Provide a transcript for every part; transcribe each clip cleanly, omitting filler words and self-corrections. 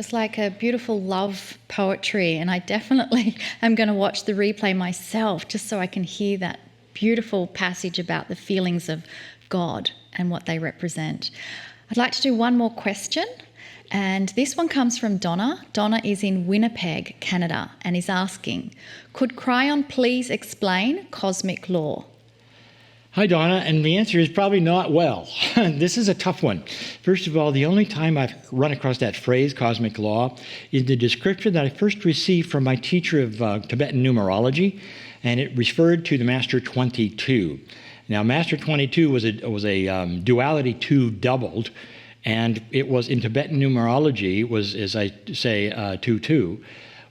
was like a beautiful love poetry, and I definitely am going to watch the replay myself just so I can hear that beautiful passage about the feelings of God and what they represent. I'd like to do one more question, and this one comes from Donna. Donna is in Winnipeg, Canada, and is asking, could Kryon please explain cosmic law? Hi, Donna, and the answer is probably not well. This is a tough one. First of all, the only time I've run across that phrase, cosmic law, is the description that I first received from my teacher of Tibetan numerology, and it referred to the Master 22. Now, Master 22 was a duality 2 doubled, and it was in Tibetan numerology was, as I say, 2-2,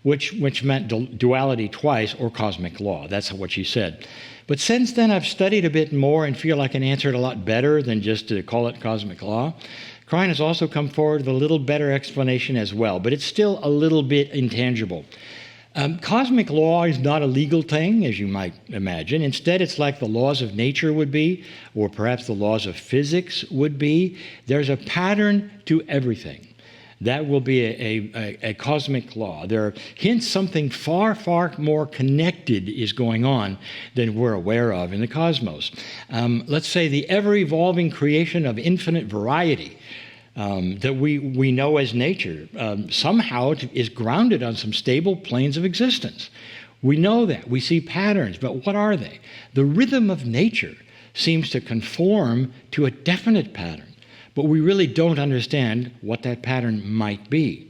which meant duality twice or cosmic law. That's what she said. But since then, I've studied a bit more and feel I can answer it a lot better than just to call it cosmic law. Kryon has also come forward with a little better explanation as well, but it's still a little bit intangible. Cosmic law is not a legal thing, as you might imagine. Instead, it's like the laws of nature would be, or perhaps the laws of physics would be. There's a pattern to everything. That will be a cosmic law. There are hints something far, far more connected is going on than we're aware of in the cosmos. Let's say the ever-evolving creation of infinite variety that we know as nature somehow is grounded on some stable planes of existence. We know that. We see patterns, but what are they? The rhythm of nature seems to conform to a definite pattern. But we really don't understand what that pattern might be.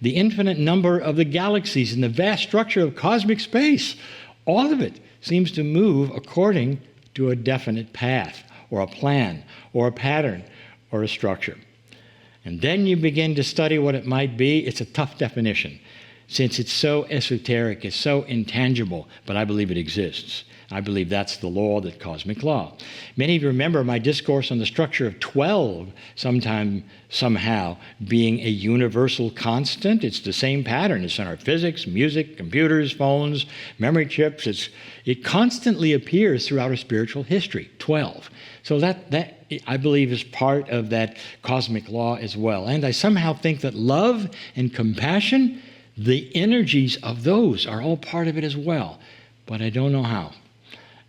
The infinite number of the galaxies and the vast structure of cosmic space, all of it seems to move according to a definite path, or a plan, or a pattern, or a structure. And then you begin to study what it might be. It's a tough definition, since it's so esoteric, it's so intangible, but I believe it exists. I believe that's the law, that cosmic law. Many of you remember my discourse on the structure of 12 somehow being a universal constant. It's the same pattern. It's in our physics, music, computers, phones, memory chips. It constantly appears throughout our spiritual history, 12. So that I believe is part of that cosmic law as well. And I somehow think that love and compassion, the energies of those are all part of it as well. But I don't know how.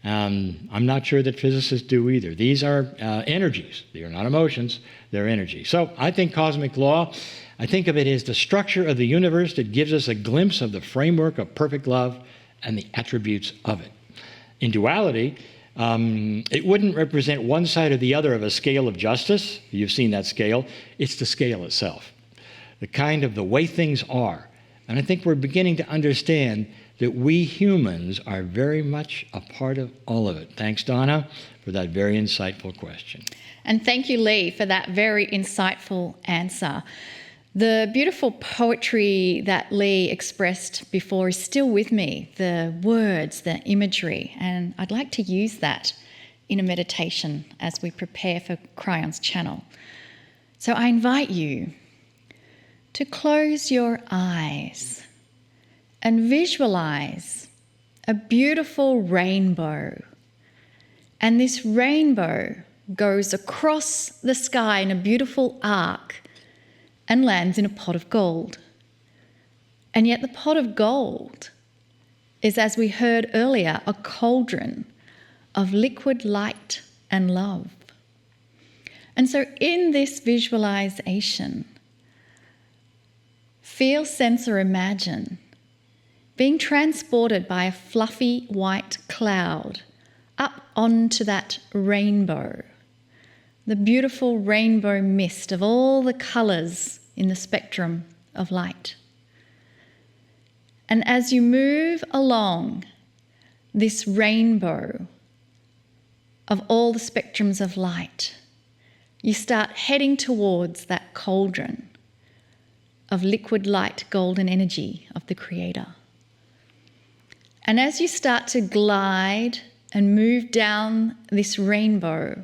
I'm not sure that physicists do either. These are energies. They are not emotions. They're energy. So I think cosmic law, I think of it as the structure of the universe that gives us a glimpse of the framework of perfect love and the attributes of it. In duality, it wouldn't represent one side or the other of a scale of justice. You've seen that scale. It's the scale itself, the kind of the way things are. And I think we're beginning to understand that we humans are very much a part of all of it. Thanks, Donna, for that very insightful question. And thank you, Lee, for that very insightful answer. The beautiful poetry that Lee expressed before is still with me, the words, the imagery, and I'd like to use that in a meditation as we prepare for Kryon's channel. So I invite you to close your eyes and visualize a beautiful rainbow. And this rainbow goes across the sky in a beautiful arc and lands in a pot of gold. And yet the pot of gold is, as we heard earlier, a cauldron of liquid light and love. And so in this visualization, feel, sense, or imagine being transported by a fluffy white cloud up onto that rainbow, the beautiful rainbow mist of all the colours in the spectrum of light. And as you move along this rainbow of all the spectrums of light, you start heading towards that cauldron of liquid light golden energy of the Creator. And as you start to glide and move down this rainbow,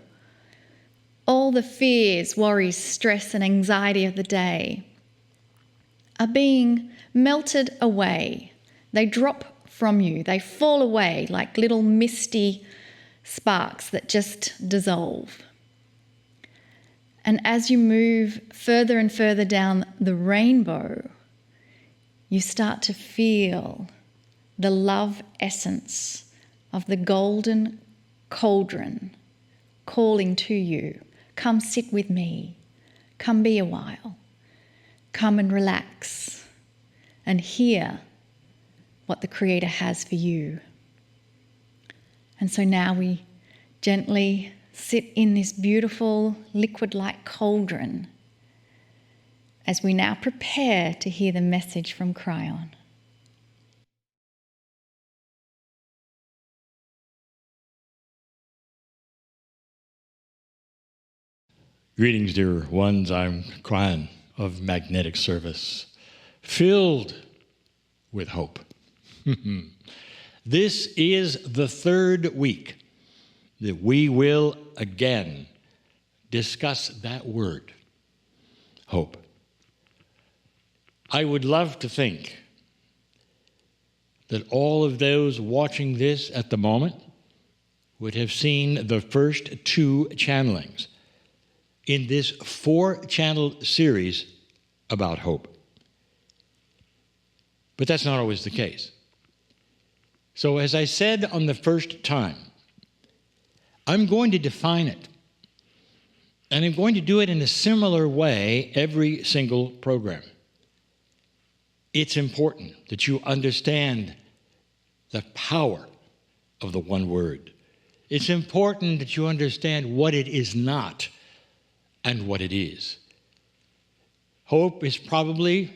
all the fears, worries, stress, and anxiety of the day are being melted away. They drop from you. They fall away like little misty sparks that just dissolve. And as you move further and further down the rainbow, you start to feel the love essence of the golden cauldron calling to you. Come sit with me. Come be a while. Come and relax and hear what the Creator has for you. And so now we gently sit in this beautiful liquid-like cauldron as we now prepare to hear the message from Kryon. Greetings, dear ones. I'm Kryon of Magnetic Service, filled with hope. This is the third week that we will again discuss that word, hope. I would love to think that all of those watching this at the moment would have seen the first two channelings in this 4-channel series about hope. But that's not always the case. So as I said on the first time, I'm going to define it. And I'm going to do it in a similar way every single program. It's important that you understand the power of the one word. It's important that you understand what it is not and what it is. Hope is probably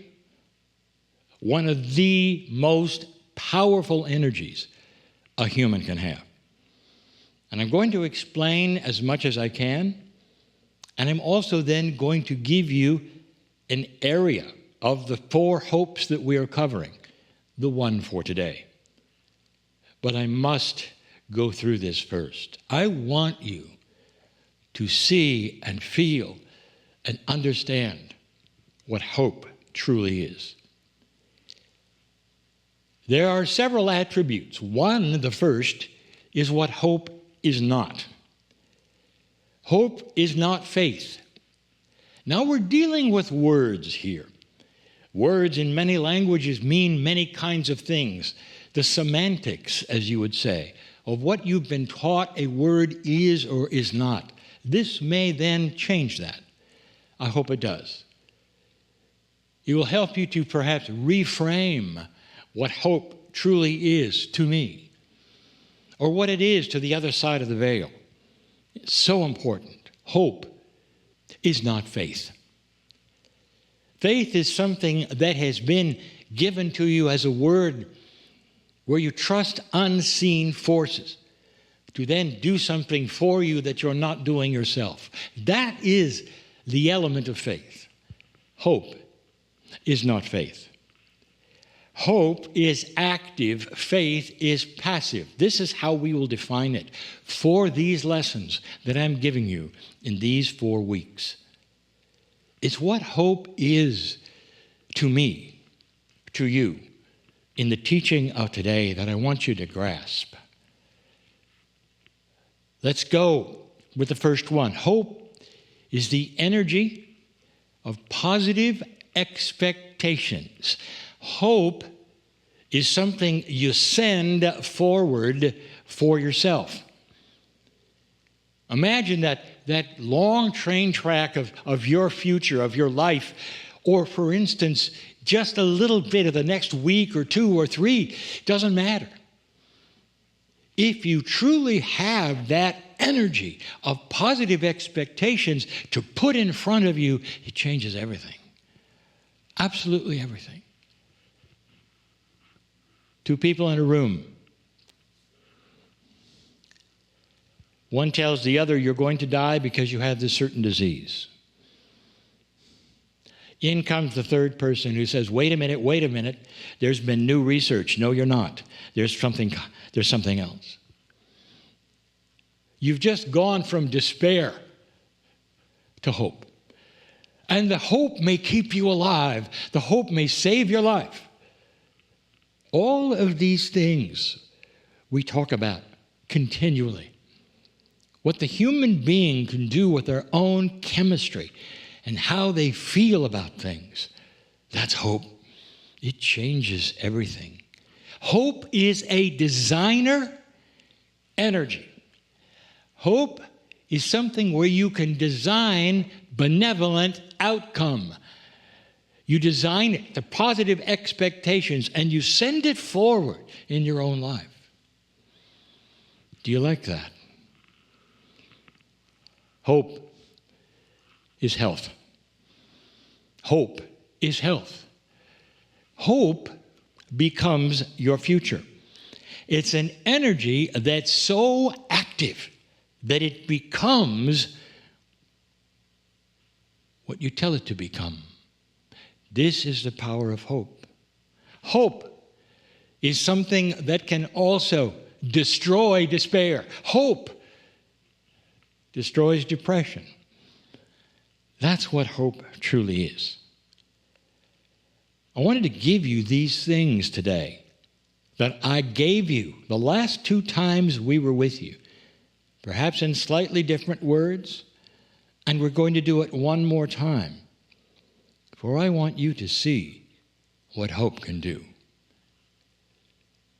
one of the most powerful energies a human can have. And I'm going to explain as much as I can, and I'm also then going to give you an area of the 4 hopes that we are covering, the one for today. But I must go through this first. I want you to see and feel and understand what hope truly is. There are several attributes. One, the first, is what hope is not. Hope is not faith. Now we're dealing with words here. Words in many languages mean many kinds of things. The semantics, as you would say, of what you've been taught a word is or is not. This may then change that. I hope it does. It will help you to perhaps reframe what hope truly is to me, or what it is to the other side of the veil. It's so important. Hope is not faith. Faith is something that has been given to you as a word where you trust unseen forces to then do something for you that you're not doing yourself. That is the element of faith. Hope is not faith. Hope is active, faith is passive. This is how we will define it for these lessons that I'm giving you in these 4 weeks. It's what hope is to me, to you, in the teaching of today that I want you to grasp. Let's go with the first one. Hope is the energy of positive expectations. Hope is something you send forward for yourself. Imagine that long train track of your future, of your life, or for instance, just a little bit of the next week or 2 or 3, doesn't matter. If you truly have that energy of positive expectations to put in front of you, it changes everything. Absolutely everything. 2 people in a room. One tells the other, you're going to die because you have this certain disease. In comes the third person who says, wait a minute, there's been new research. No, you're not. There's something else. You've just gone from despair to hope. And the hope may keep you alive. The hope may save your life. All of these things we talk about continually. What the human being can do with their own chemistry and how they feel about things, that's hope. It changes everything. Hope is a designer energy. Hope is something where you can design benevolent outcome. You design it to positive expectations and you send it forward in your own life. Do you like that? Hope is health. Hope is health. Hope becomes your future. It's an energy that's so active that it becomes what you tell it to become. This is the power of hope. Hope is something that can also destroy despair. Hope destroys depression. That's what hope truly is. I wanted to give you these things today that I gave you the last 2 times we were with you, perhaps in slightly different words, and we're going to do it one more time, for I want you to see what hope can do.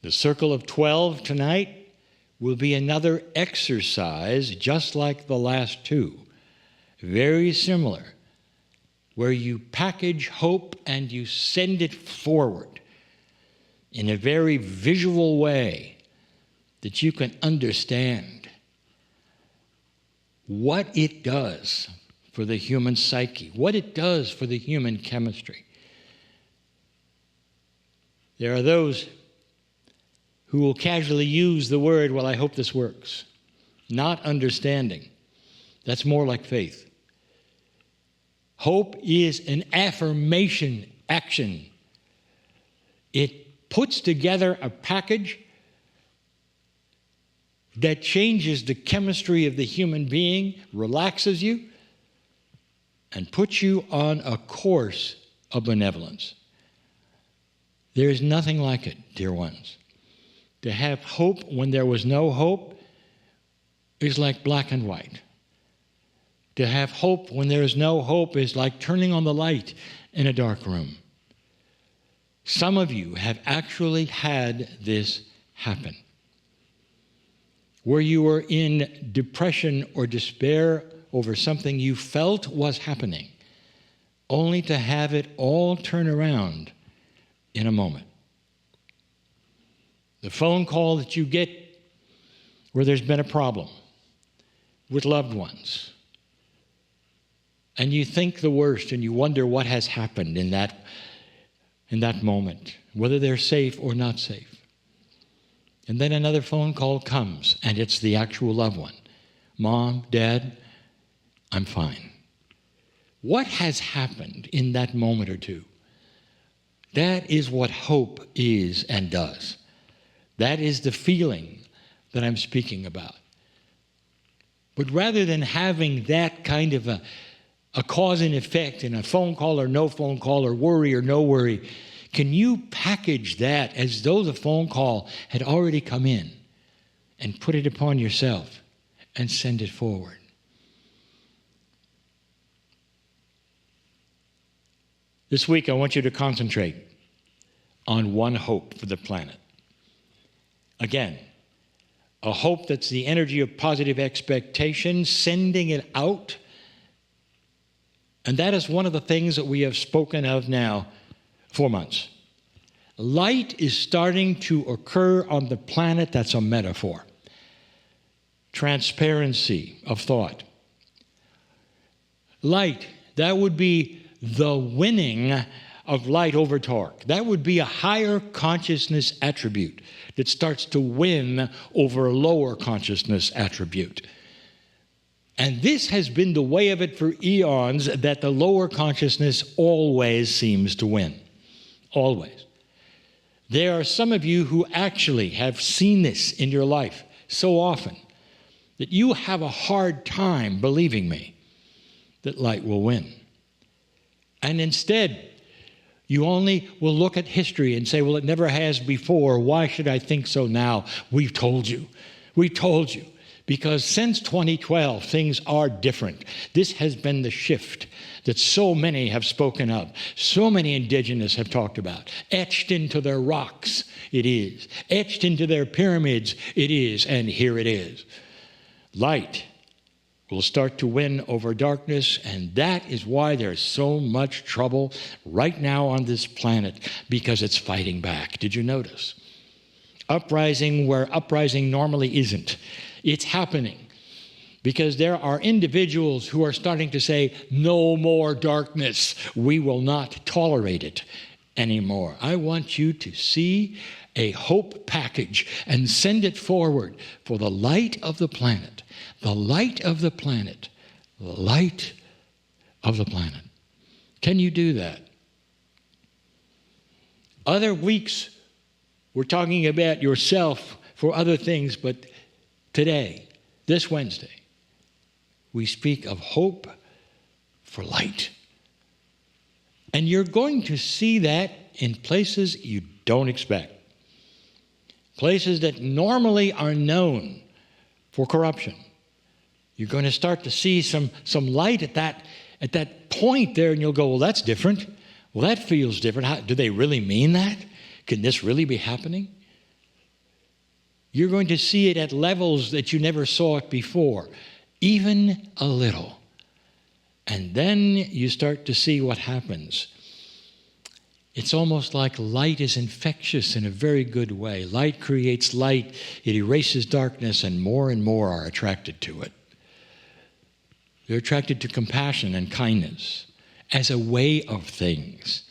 The circle of 12 tonight will be another exercise just like the last 2, very similar, where you package hope and you send it forward in a very visual way that you can understand what it does for the human psyche, what it does for the human chemistry. There are those who will casually use the word, well, I hope this works, not understanding. That's more like faith. Hope is an affirmation action. It puts together a package that changes the chemistry of the human being, relaxes you, and puts you on a course of benevolence. There is nothing like it, dear ones. To have hope when there was no hope is like black and white. To have hope when there is no hope is like turning on the light in a dark room. Some of you have actually had this happen, where you were in depression or despair over something you felt was happening, only to have it all turn around in a moment. The phone call that you get where there's been a problem with loved ones, and you think the worst and you wonder what has happened in that moment, whether they're safe or not safe. And then another phone call comes, and it's the actual loved one. Mom, Dad, I'm fine. What has happened in that moment or two? That is what hope is and does. That is the feeling that I'm speaking about. But rather than having that kind of a cause and effect in a phone call or no phone call or worry or no worry, can you package that as though the phone call had already come in and put it upon yourself and send it forward? This week, I want you to concentrate on one hope for the planet. Again, a hope that's the energy of positive expectation, sending it out. And that is one of the things that we have spoken of now 4 months. Light is starting to occur on the planet. That's a metaphor. Transparency of thought. Light, that would be the winning of light over dark. That would be a higher consciousness attribute that starts to win over a lower consciousness attribute. And this has been the way of it for eons, that the lower consciousness always seems to win. Always. There are some of you who actually have seen this in your life so often that you have a hard time believing me that light will win. And instead, you only will look at history and say, well, it never has before. Why should I think so now? We've told you. We told you. Because since 2012, things are different. This has been the shift that so many have spoken of, so many indigenous have talked about. Etched into their rocks, it is. Etched into their pyramids, it is. And here it is. Light will start to win over darkness, and that is why there's so much trouble right now on this planet, because it's fighting back. Did you notice? Uprising where uprising normally isn't. It's happening because there are individuals who are starting to say, no more darkness. We will not tolerate it anymore. I want you to see a hope package and send it forward for the light of the planet. The light of the planet. The light of the planet. Can you do that? Other weeks, we're talking about yourself for other things, but today, this Wednesday, we speak of hope for light. And you're going to see that in places you don't expect. Places that normally are known for corruption. You're going to start to see some light at that point there, and you'll go, well, that's different. Well, that feels different. Do they really mean that? Can this really be happening? You're going to see it at levels that you never saw it before, even a little. And then you start to see what happens. It's almost like light is infectious in a very good way. Light creates light. It erases darkness, and more are attracted to it. They're attracted to compassion and kindness as a way of things.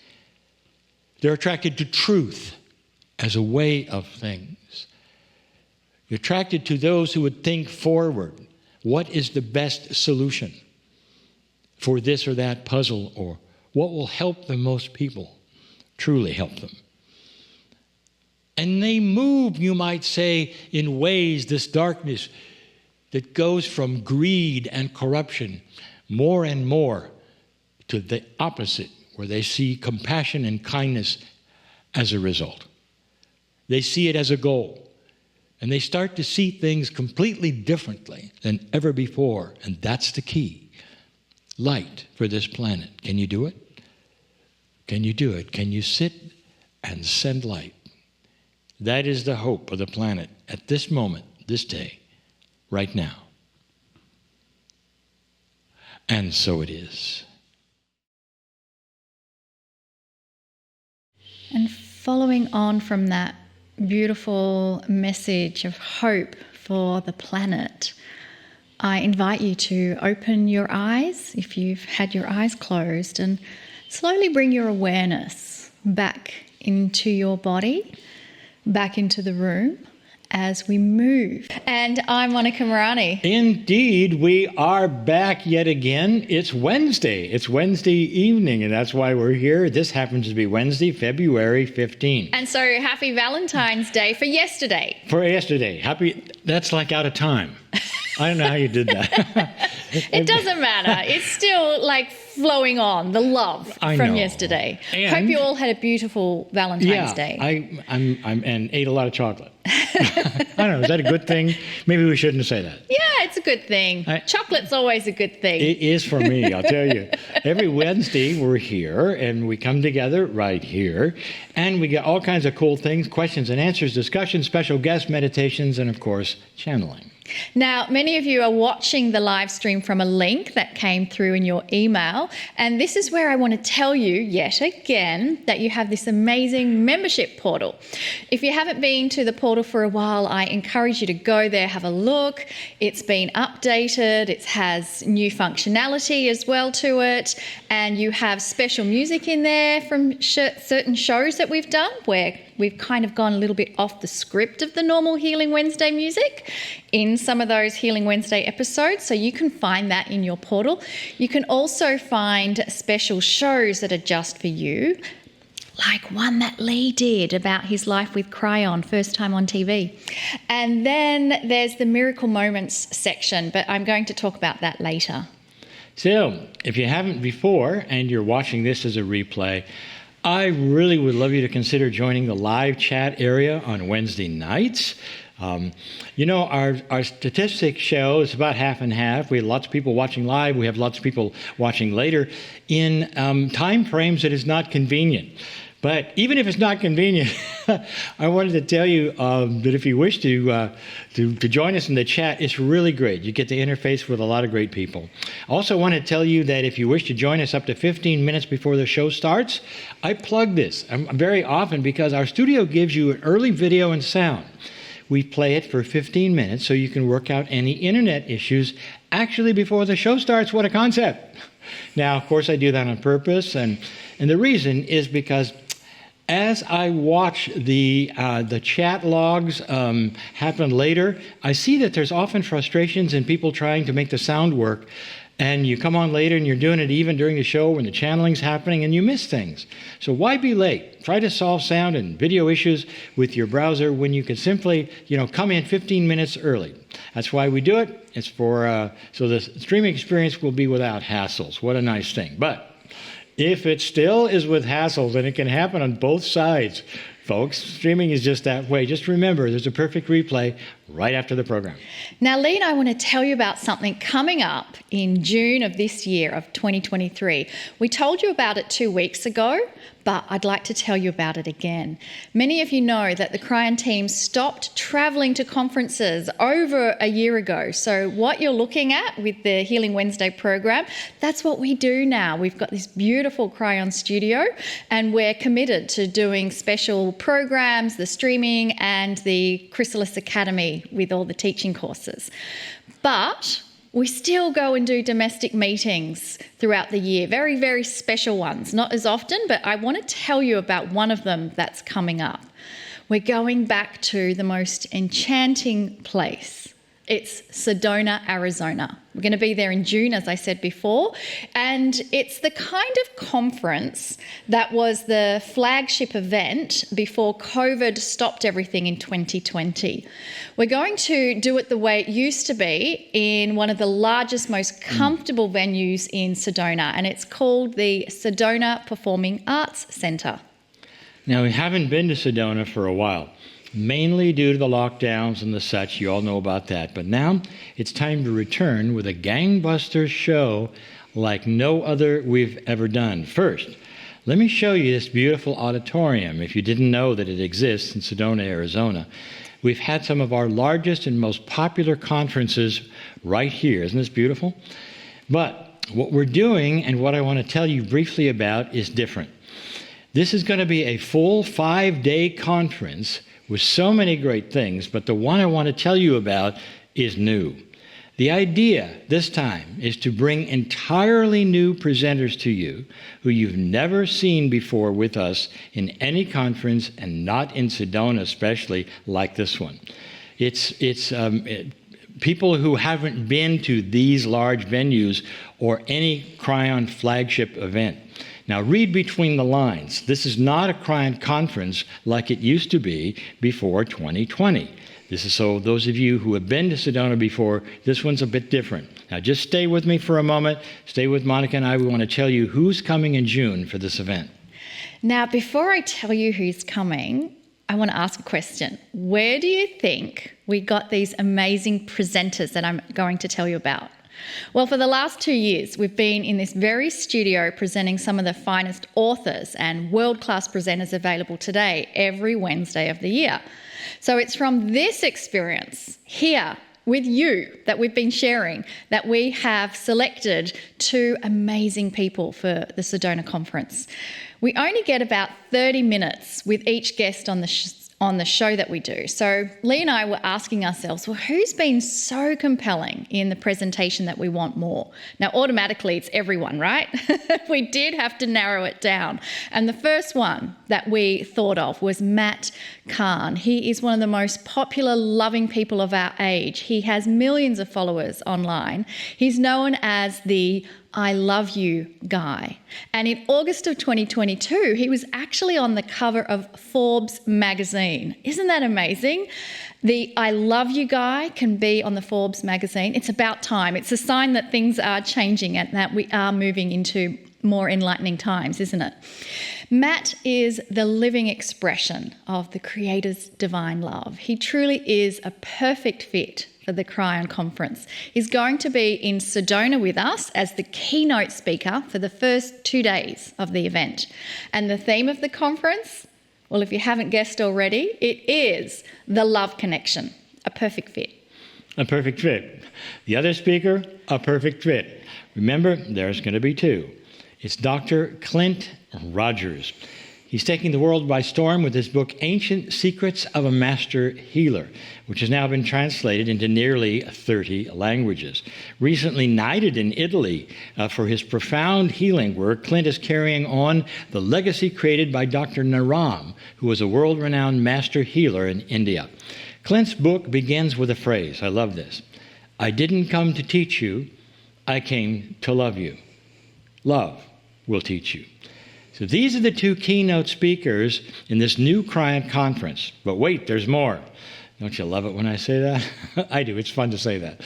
They're attracted to truth as a way of things. You're attracted to those who would think forward. What is the best solution for this or that puzzle, or what will help the most people, truly help them? And they move, you might say, in ways, this darkness that goes from greed and corruption more and more to the opposite, where they see compassion and kindness as a result. They see it as a goal. And they start to see things completely differently than ever before. And that's the key. Light for this planet. Can you do it? Can you do it? Can you sit and send light? That is the hope of the planet at this moment, this day, right now. And so it is. And following on from that beautiful message of hope for the planet, I invite you to open your eyes if you've had your eyes closed, and slowly bring your awareness back into your body, back into the room as we move. And I'm Monica Morani. Indeed, we are back yet again. It's Wednesday. It's Wednesday evening, and that's why we're here. This happens to be Wednesday, February 15th. And so happy Valentine's Day for yesterday. For yesterday. That's like out of time. I don't know how you did that. It doesn't matter. It's still like flowing on, the love from yesterday. And hope you all had a beautiful Valentine's Day. And ate a lot of chocolate. I don't know, is that a good thing? Maybe we shouldn't say that. Yeah, it's a good thing. Chocolate's always a good thing. It is for me, I'll tell you. Every Wednesday we're here, and we come together right here, and we get all kinds of cool things, questions and answers, discussions, special guests, meditations, and of course, channeling. Now, many of you are watching the live stream from a link that came through in your email, and this is where I want to tell you yet again that you have this amazing membership portal. If you haven't been to the portal for a while, I encourage you to go there, have a look. It's been updated, it has new functionality as well to it, and you have special music in there from certain shows that we've done where we've kind of gone a little bit off the script of the normal Healing Wednesday music in some of those Healing Wednesday episodes, so you can find that in your portal. You can also find special shows that are just for you, like one that Lee did about his life with Kryon, first time on TV. And then there's the Miracle Moments section, but I'm going to talk about that later. So, if you haven't before and you're watching this as a replay, I really would love you to consider joining the live chat area on Wednesday nights. Our statistics show it's about half and half. We have lots of people watching live. We have lots of people watching later in time frames that is not convenient. But even if it's not convenient, I wanted to tell you that if you wish to join us in the chat, it's really great. You get to interface with a lot of great people. I also want to tell you that if you wish to join us up to 15 minutes before the show starts, I plug this very often because our studio gives you an early video and sound. We play it for 15 minutes so you can work out any internet issues actually before the show starts. What a concept. Now, of course, I do that on purpose, and the reason is because as I watch the chat logs happen later, I see that there's often frustrations in people trying to make the sound work. And you come on later and you're doing it even during the show when the channeling's happening and you miss things. So why be late? Try to solve sound and video issues with your browser when you can simply, come in 15 minutes early. That's why we do it. It's for so the streaming experience will be without hassles. What a nice thing. But if it still is with hassles, and it can happen on both sides, folks, streaming is just that way. Just remember, there's a perfect replay right after the program. Now, Lee and I want to tell you about something coming up in June of this year, of 2023. We told you about it 2 weeks ago, but I'd like to tell you about it again. Many of you know that the Kryon team stopped travelling to conferences over a year ago. So what you're looking at with the Healing Wednesday program, that's what we do now. We've got this beautiful Kryon studio, and we're committed to doing special programs, the streaming, and the Chrysalis Academy with all the teaching courses. But we still go and do domestic meetings throughout the year, very, very special ones, not as often, but I want to tell you about one of them that's coming up. We're going back to the most enchanting place. It's Sedona, Arizona. We're going to be there in June, as I said before, and it's the kind of conference that was the flagship event before COVID stopped everything in 2020. We're going to do it the way it used to be in one of the largest, most comfortable venues in Sedona, and it's called the Sedona Performing Arts Centre. Now, we haven't been to Sedona for a while, mainly due to the lockdowns and the such. You all know about that. But now it's time to return with a gangbuster show like no other we've ever done. First, let me show you this beautiful auditorium. If you didn't know that it exists in Sedona, Arizona, we've had some of our largest and most popular conferences right here. Isn't this beautiful? But what we're doing and what I want to tell you briefly about is different. This is going to be a full 5-day conference with so many great things, but the one I want to tell you about is new. The idea this time is to bring entirely new presenters to you who you've never seen before with us in any conference, and not in Sedona especially, like this one. It's people who haven't been to these large venues or any Kryon flagship event. Now, read between the lines. This is not a Kryon conference like it used to be before 2020. This is so those of you who have been to Sedona before, this one's a bit different. Now, just stay with me for a moment. Stay with Monica and I. We want to tell you who's coming in June for this event. Now, before I tell you who's coming, I want to ask a question. Where do you think we got these amazing presenters that I'm going to tell you about? Well, for the last 2 years, we've been in this very studio presenting some of the finest authors and world-class presenters available today, every Wednesday of the year. So it's from this experience here with you that we've been sharing that we have selected 2 amazing people for the Sedona conference. We only get about 30 minutes with each guest on the show that we do. So Lee and I were asking ourselves, well, who's been so compelling in the presentation that we want more? Now, automatically, it's everyone, right? We did have to narrow it down. And the first one that we thought of was Matt Kahn. He is one of the most popular, loving people of our age. He has millions of followers online. He's known as the I love you guy. And in August of 2022, he was actually on the cover of Forbes magazine. Isn't that amazing? The I love you guy can be on the Forbes magazine. It's about time. It's a sign that things are changing and that we are moving into more enlightening times, isn't it? Matt is the living expression of the Creator's divine love. He truly is a perfect fit for the Kryon conference. He's going to be in Sedona with us as the keynote speaker for the first 2 days of the event. And the theme of the conference, well, if you haven't guessed already, it is the love connection, a perfect fit. A perfect fit. The other speaker, a perfect fit. Remember, there's going to be two. It's Dr. Clint Rogers. He's taking the world by storm with his book, Ancient Secrets of a Master Healer, which has now been translated into nearly 30 languages. Recently knighted in Italy for his profound healing work, Clint is carrying on the legacy created by Dr. Naram, who was a world-renowned master healer in India. Clint's book begins with a phrase. I love this. I didn't come to teach you, I came to love you. Love will teach you. So these are the two keynote speakers in this new Kryon conference. But wait, there's more. Don't you love it when I say that? I do. It's fun to say that.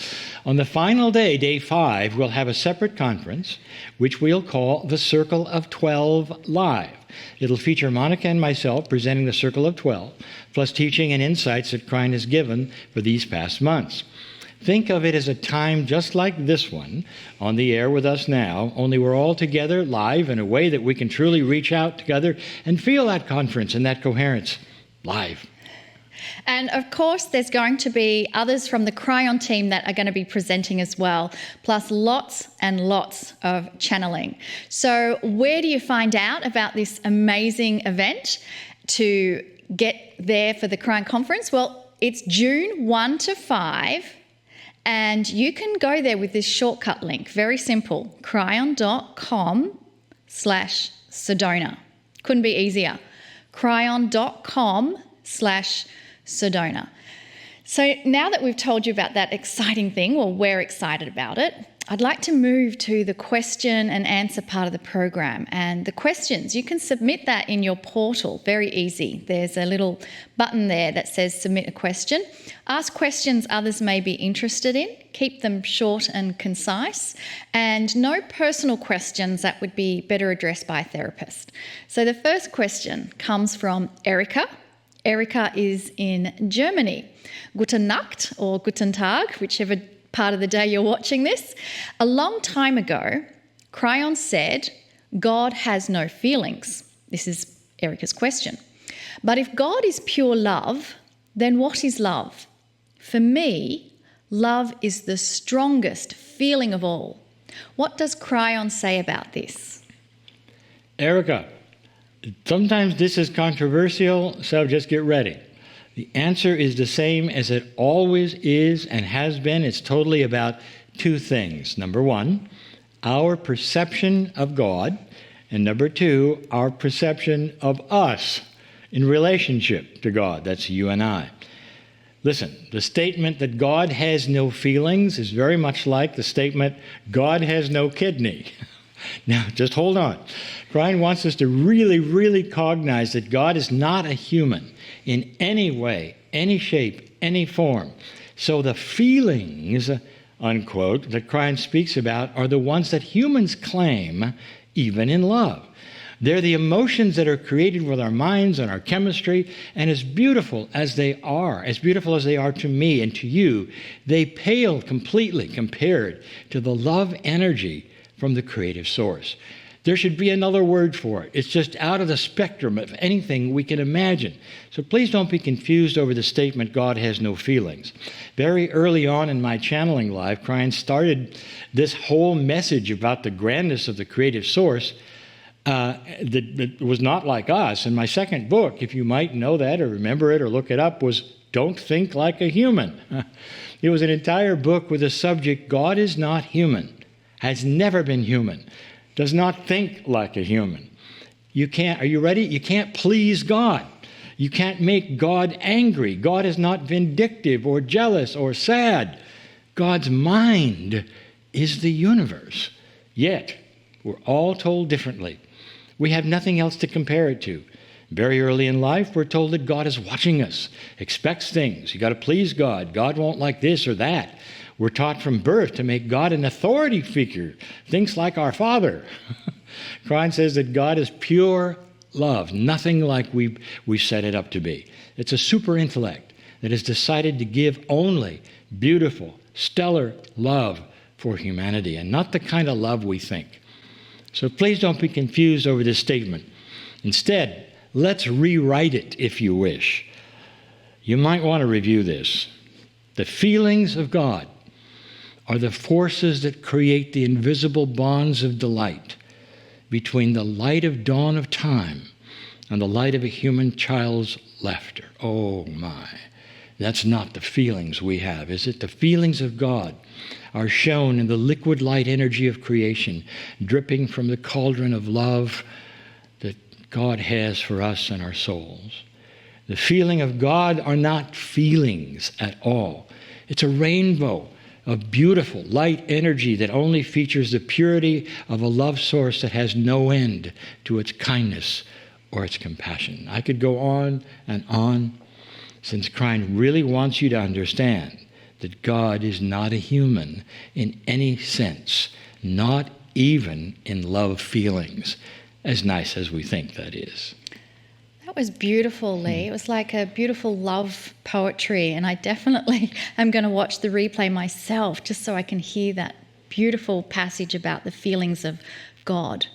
On the final day, day 5, we'll have a separate conference, which we'll call the Circle of 12 Live. It'll feature Monica and myself presenting the Circle of 12, plus teaching and insights that Kryon has given for these past months. Think of it as a time just like this one, on the air with us now, only we're all together live in a way that we can truly reach out together and feel that conference and that coherence live. And of course, there's going to be others from the Kryon team that are going to be presenting as well, plus lots and lots of channeling. So where do you find out about this amazing event to get there for the Kryon conference? Well, it's June 1 to 5. And you can go there with this shortcut link. Very simple. Kryon.com/Sedona. Couldn't be easier. Kryon.com/Sedona. So now that we've told you about that exciting thing, well, we're excited about it, I'd like to move to the question and answer part of the program. And the questions, you can submit that in your portal. Very easy. There's a little button there that says submit a question. Ask questions others may be interested in. Keep them short and concise. And no personal questions that would be better addressed by a therapist. So the first question comes from Erica. Erica is in Germany. Guten Nacht or Guten Tag, whichever part of the day you're watching this. A long time ago, Kryon said, God has no feelings. This is Erica's question. But if God is pure love, then what is love? For me, love is the strongest feeling of all. What does Kryon say about this? Erica, sometimes this is controversial, so just get ready. The answer is the same as it always is and has been. It's totally about two things. Number one, our perception of God. And number two, our perception of us in relationship to God. That's you and I. Listen, the statement that God has no feelings is very much like the statement, God has no kidney. Now, just hold on. Kryon wants us to really, really cognize that God is not a human in any way, any shape, any form. So the feelings, unquote, that Kryon speaks about are the ones that humans claim even in love. They're the emotions that are created with our minds and our chemistry, and as beautiful as they are to me and to you, they pale completely compared to the love energy from the creative source. There should be another word for it. It's just out of the spectrum of anything we can imagine. So please don't be confused over the statement, God has no feelings. Very early on in my channeling life, Kryon started this whole message about the grandness of the creative source that was not like us. And my second book, if you might know that or remember it or look it up, was Don't Think Like a Human. It was an entire book with the subject, God is not human, has never been human, does not think like a human. Are you ready? You can't please God. You can't make God angry. God is not vindictive or jealous or sad. God's mind is the universe. Yet, we're all told differently. We have nothing else to compare it to. Very early in life, we're told that God is watching us, expects things. You got to please God. God won't like this or that. We're taught from birth to make God an authority figure, things like our Father. Kryon says that God is pure love, nothing like we set it up to be. It's a super intellect that has decided to give only beautiful, stellar love for humanity, and not the kind of love we think. So please don't be confused over this statement. Instead, let's rewrite it if you wish. You might want to review this. The feelings of God are the forces that create the invisible bonds of delight between the light of dawn of time and the light of a human child's laughter. Oh my, that's not the feelings we have, is it? The feelings of God are shown in the liquid light energy of creation, dripping from the cauldron of love that God has for us and our souls. The feeling of God are not feelings at all. It's a rainbow of beautiful light energy that only features the purity of a love source that has no end to its kindness or its compassion. I could go on and on, since Kryon really wants you to understand that God is not a human in any sense, not even in love feelings, as nice as we think that is. That was beautiful, Lee. It was like a beautiful love poetry, and I definitely am going to watch the replay myself just so I can hear that beautiful passage about the feelings of God.